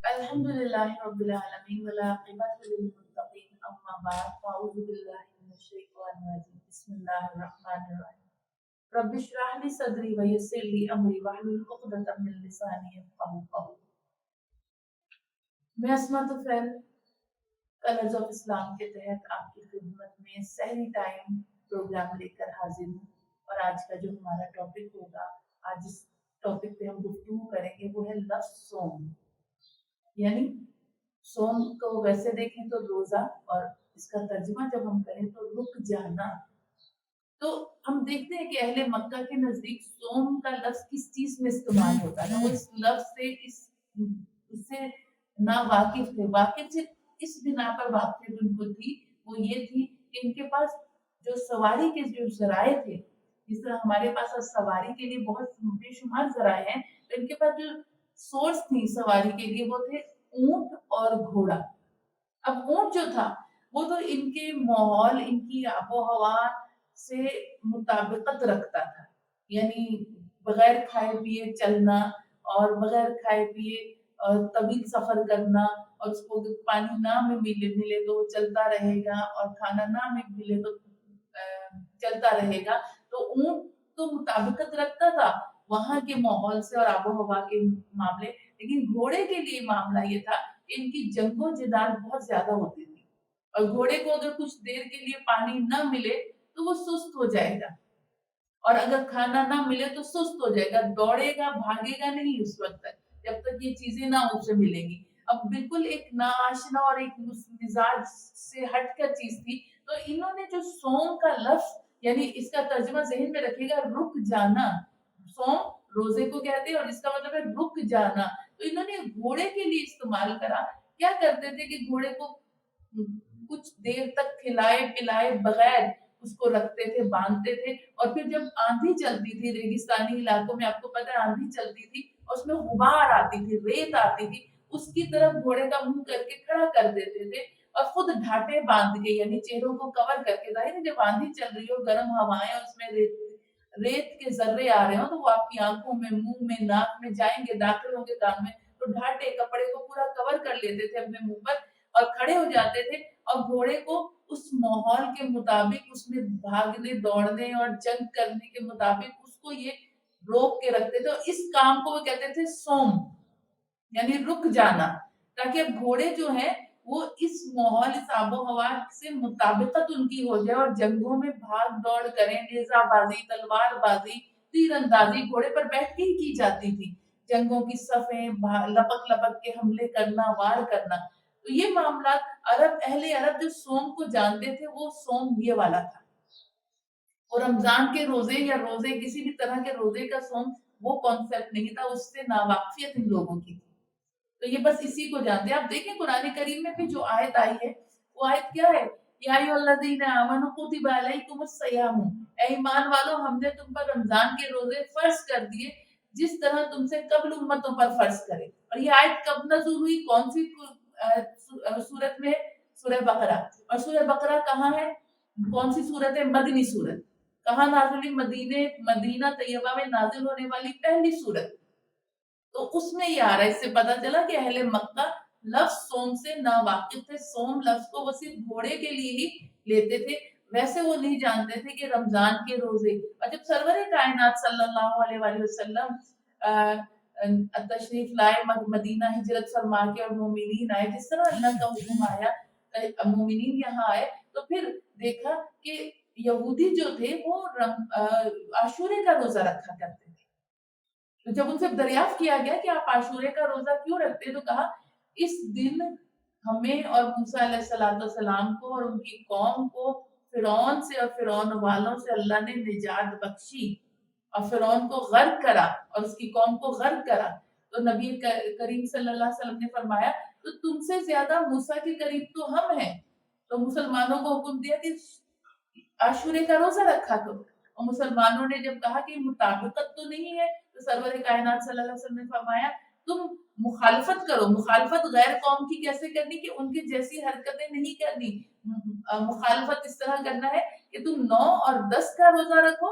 الحمدللہ رب العالمین والعاقبۃ للمتقین اما بعد فاعوذ باللہ من الشیطان الرجیم بسم اللہ الرحمن الرحیم رب اشرح لی صدری ویسر لی امری واحلل عقدۃ من لسانی یفقہوا قولی۔ میں عصمت فیل کالج آف اسلام کے تحت آپ کی خدمت میں سحری ٹائم پروگرام لے کر حاضر ہوں، اور آج کا جو ہمارا ٹاپک ہوگا، آج جس ٹاپک پہ ہم گفتگو کریں گے وہ ہے لفظ صوم، یعنی صوم کو ویسے دیکھیں تو روزہ، اور اس کا ترجمہ جب ہم کریں تو رک جانا۔ تو ہم دیکھتے ہیں کہ اہل مکہ کے نزدیک صوم کا لفظ کس چیز میں استعمال ہوتا ہے، وہ اس لفظ سے اس سے نا واقف تھے، واقف سے اس بنا پر واقف ان کو تھی، وہ یہ تھی کہ ان کے پاس جو سواری کے جو ذرائع تھے، جس طرح ہمارے پاس سواری کے لیے بہت بے شمار ذرائع ہیں، تو ان کے پاس جو سورس تھی سواری کے لیے وہ تھے اونٹ اور گھوڑا۔ اب اونٹ جو تھا وہ تو ان کے ماحول، ان کی آب و ہوا سے مطابقت رکھتا تھا، یعنی بغیر کھائے پیے چلنا، اور بغیر کھائے پیے طویل سفر کرنا، اور اس کو پانی نہ میں ملے تو وہ چلتا رہے گا، اور کھانا نہ میں ملے تو چلتا رہے گا۔ تو اونٹ تو مطابقت رکھتا تھا وہاں کے ماحول سے اور آب و ہوا کے معاملے، لیکن گھوڑے کے لیے معاملہ یہ تھا کہ ان کی جنگ و جدال بہت زیادہ ہوتی تھی، اور گھوڑے کو اگر کچھ دیر کے لیے پانی نہ ملے تو وہ سست ہو جائے گا، اور اگر کھانا نہ ملے تو سست ہو جائے گا، دوڑے گا بھاگے گا نہیں اس وقت تک جب تک یہ چیزیں نہ اسے ملیں گی۔ اب بالکل ایک ناآشنا اور ایک مزاج سے ہٹ کر چیز تھی، تو انہوں نے جو صوم کا لفظ، یعنی اس کا ترجمہ ذہن میں رکھے گا رک جانا، صوم روزے کو کہتے ہیں اور اس کا مطلب ہے رک جانا، تو انہوں نے گھوڑے کے لیے استعمال کرا۔ کیا کرتے تھے کہ گھوڑے کو کچھ دیر تک کھلائے پلائے بغیر اس کو رکھتے تھے، باندھتے تھے، اور پھر جب آندھی چلتی تھی ریگستانی علاقوں میں، آپ کو پتہ ہے آندھی چلتی تھی اور اس میں غبار آتی تھی، ریت آتی تھی، اس کی طرف گھوڑے کا منہ کر کے کھڑا کر دیتے تھے، اور خود ڈھاٹے باندھ کے، یعنی چہروں کو کور کر کے، ظاہر ہے جب آندھی چل رہی ہو، گرم ہوائیں، اس میں ریت کے ذرے آ رہے ہوں تو وہ آپ کی آنکھوں میں، منہ میں، ناک میں جائیں گے، داخل ہوں گے کان میں، تو ڈھاٹے کپڑے کو پورا کور کر لیتے تھے اپنے منہ پر اور کھڑے ہو جاتے تھے، اور گھوڑے کو اس ماحول کے مطابق، اس میں بھاگنے دوڑنے اور جنگ کرنے کے مطابق اس کو یہ روک کے رکھتے تھے، اور اس کام کو وہ کہتے تھے صوم، یعنی رک جانا، تاکہ اب گھوڑے جو ہیں وہ اس ماحول، اس آب و ہوا سے مطابقت ان کی ہو جائے، اور جنگوں میں بھاگ دوڑ کریں، نیزہ بازی، تلوار بازی، تیر اندازی گھوڑے پر بیٹھ کے ہی کی جاتی تھی، جنگوں کی صفیں لپک لپک کے حملے کرنا، وار کرنا۔ تو یہ معاملات اہل عرب جو صوم کو جانتے تھے وہ صوم یہ والا تھا، اور رمضان کے روزے یا روزے کسی بھی طرح کے روزے کا صوم وہ کانسیپٹ نہیں تھا، اس سے ناواقفیت ان لوگوں کی تھی، تو یہ بس اسی کو جانتے ہیں۔ آپ دیکھیں قرآن کریم میں بھی جو آیت آئی ہے وہ آیت کیا ہے؟ یا ایھا الذین آمنوا کتب علیکم الصیام، اے ایمان والو ہم نے تم پر رمضان کے روزے فرض کر دیے جس طرح تم سے قبل امتوں پر فرض کرے۔ اور یہ آیت کب نازل ہوئی، کون سی سورت میں؟ سورہ بقرہ۔ اور سورہ بقرہ کہاں ہے، کون سی سورت ہے؟ مدنی سورت۔ کہاں نازل ہوئی؟ مدینہ طیبہ میں نازل ہونے والی پہلی سورت۔ تو اس میں یہ آ رہا ہے، اس سے پتا چلا کہ اہل مکہ لفظ صوم سے ناواقف تھے، صوم لفظ کو وہ صرف گھوڑے کے لیے ہی لیتے تھے، ویسے وہ نہیں جانتے تھے کہ رمضان کے روزے، اور جب سرور کائنات صلی اللہ علیہ وآلہ وسلم تشریف لائے، مدینہ ہجرت فرما کے، اور مومنین آئے، جس طرح اللہ کا حکم آیا مومنین یہاں آئے، تو پھر دیکھا کہ یہودی جو تھے وہ عاشورے کا روزہ رکھا کرتے تھے۔ تو جب ان سے دریافت کیا گیا کہ آپ عاشورے کا روزہ کیوں رکھتے، تو کہا اس دن ہمیں اور موسیٰ علیہ السلام کو اور ان کی قوم کو فرعون سے اور فرعون والوں سے اللہ نے نجات بخشی، اور فرعون کو غرق کرا اور اس کی قوم کو غرق کرا، تو نبی کریم صلی اللہ علیہ وسلم نے فرمایا تو تم سے زیادہ موسیٰ کے قریب تو ہم ہیں، تو مسلمانوں کو حکم دیا کہ عاشورے کا روزہ رکھا کرو، اور مسلمانوں نے جب کہا کہ مطابقت تو نہیں ہے، تو سرور کائنات صلی اللہ علیہ وسلم نے فرمایا تم مخالفت کرو۔ مخالفت غیر قوم کی کیسے کرنی؟ کہ ان کی جیسی حرکتیں نہیں کرنی، مخالفت اس طرح کرنا ہے کہ تم 9 اور 10 کا روزہ رکھو،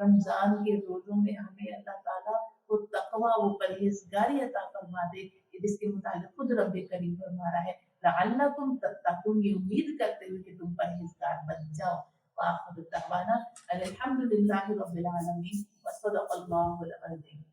رمضان کے روزوں میں ہمیں اللہ تعالیٰ وہ تقوی وہ پرہیزگاری عطا فرما دے کہ جس کے متعلق خود رب کریم فرما رہا ہے لعلکم تتقون، یہ امید کرتے ہوئے کہ تم پرہیزگار بن جاؤ۔ وآخر دعوانا الحمد للہ رب العالمین وصدق اللہ العظیم۔